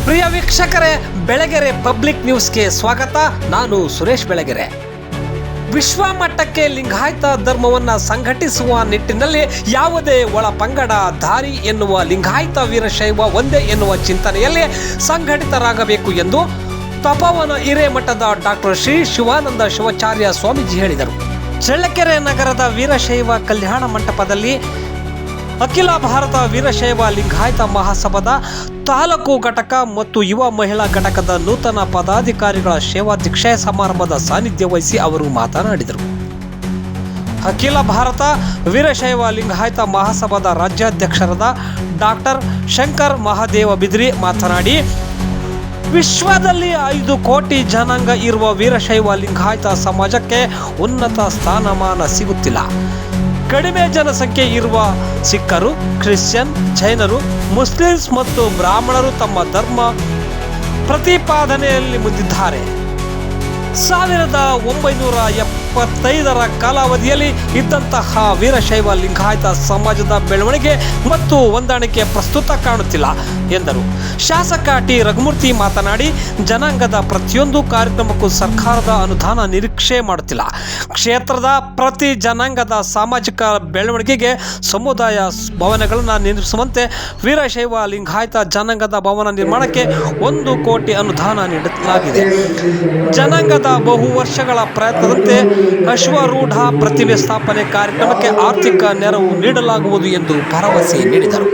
ಪ್ರಿಯ ವೀಕ್ಷಕರೇ, ಬೆಳಗೆರೆ ಪಬ್ಲಿಕ್ ನ್ಯೂಸ್ಗೆ ಸ್ವಾಗತ. ನಾನು ಸುರೇಶ್ ಬೆಳಗೆರೆ. ವಿಶ್ವ ಮಟ್ಟಕ್ಕೆ ಲಿಂಗಾಯತ ಧರ್ಮವನ್ನು ಸಂಘಟಿಸುವ ನಿಟ್ಟಿನಲ್ಲಿ ಯಾವುದೇ ಒಳ ಪಂಗಡ ದಾರಿ ಎನ್ನುವ ಲಿಂಗಾಯತ ವೀರಶೈವ ಒಂದೇ ಎನ್ನುವ ಚಿಂತನೆಯಲ್ಲಿ ಸಂಘಟಿತರಾಗಬೇಕು ಎಂದು ತಪೋವನ ಹಿರೇಮಠದ ಡಾಕ್ಟರ್ ಶ್ರೀ ಶಿವಾನಂದ ಶಿವಾಚಾರ್ಯ ಸ್ವಾಮೀಜಿ ಹೇಳಿದರು. ಚಳ್ಳಕೆರೆ ನಗರದ ವೀರಶೈವ ಕಲ್ಯಾಣ ಮಂಟಪದಲ್ಲಿ ಅಖಿಲ ಭಾರತ ವೀರಶೈವ ಲಿಂಗಾಯತ ಮಹಾಸಭಾದ ತಾಲೂಕು ಘಟಕ ಮತ್ತು ಯುವ ಮಹಿಳಾ ಘಟಕದ ನೂತನ ಪದಾಧಿಕಾರಿಗಳ ಸೇವಾಧ್ಯಕ್ಷೆ ಸಮಾರಂಭದ ಸಾನ್ನಿಧ್ಯ ವಹಿಸಿ ಅವರು ಮಾತನಾಡಿದರು. ಅಖಿಲ ಭಾರತ ವೀರಶೈವ ಲಿಂಗಾಯತ ಮಹಾಸಭಾದ ರಾಜ್ಯಾಧ್ಯಕ್ಷರಾದ ಡಾಕ್ಟರ್ ಶಂಕರ್ ಮಹಾದೇವ ಬಿದ್ರಿ ಮಾತನಾಡಿ, ವಿಶ್ವದಲ್ಲಿ 5 ಕೋಟಿ ಜನಾಂಗ ಇರುವ ವೀರಶೈವ ಲಿಂಗಾಯತ ಸಮಾಜಕ್ಕೆ ಉನ್ನತ ಸ್ಥಾನಮಾನ ಸಿಗುತ್ತಿಲ್ಲ. ಕಡಿಮೆ ಜನಸಂಖ್ಯೆ ಇರುವ ಸಿಖ್ಖರು, ಕ್ರಿಶ್ಚಿಯನ್, ಜೈನರು, ಮುಸ್ಲಿಮ್ಸ್ ಮತ್ತು ಬ್ರಾಹ್ಮಣರು ತಮ್ಮ ಧರ್ಮ ಪ್ರತಿಪಾದನೆಯಲ್ಲಿ ಮುಂದಿದ್ದಾರೆ. 1975ರ ಕಾಲಾವಧಿಯಲ್ಲಿ ಇದ್ದಂತಹ ವೀರಶೈವ ಲಿಂಗಾಯತ ಸಮಾಜದ ಬೆಳವಣಿಗೆ ಮತ್ತು ಹೊಂದಾಣಿಕೆ ಪ್ರಸ್ತುತ ಕಾಣುತ್ತಿಲ್ಲ ಎಂದರು. ಶಾಸಕ ಟಿ ರಘುಮೂರ್ತಿ ಮಾತನಾಡಿ, ಜನಾಂಗದ ಪ್ರತಿಯೊಂದು ಕಾರ್ಯಕ್ರಮಕ್ಕೂ ಸರ್ಕಾರದ ಅನುದಾನ ನಿರೀಕ್ಷೆ ಮಾಡುತ್ತಿಲ್ಲ. ಕ್ಷೇತ್ರದ ಪ್ರತಿ ಜನಾಂಗದ ಸಾಮಾಜಿಕ ಬೆಳವಣಿಗೆಗೆ ಸಮುದಾಯ ಭವನಗಳನ್ನು ನಿರ್ಮಿಸುವಂತೆ ವೀರಶೈವ ಲಿಂಗಾಯತ ಜನಾಂಗದ ಭವನ ನಿರ್ಮಾಣಕ್ಕೆ 1 ಕೋಟಿ ಅನುದಾನ ನೀಡಲಾಗಿದೆ. ಜನಾಂಗದ ಬಹು ವರ್ಷಗಳ ಪ್ರಯತ್ನದಂತೆ ಅಶ್ವಾರೂಢ ಪ್ರತಿಮೆ ಸ್ಥಾಪನೆ ಕಾರ್ಯಕ್ರಮಕ್ಕೆ ಆರ್ಥಿಕ ನೆರವು ನೀಡಲಾಗುವುದು ಎಂದು ಭರವಸೆ ನೀಡಿದರು.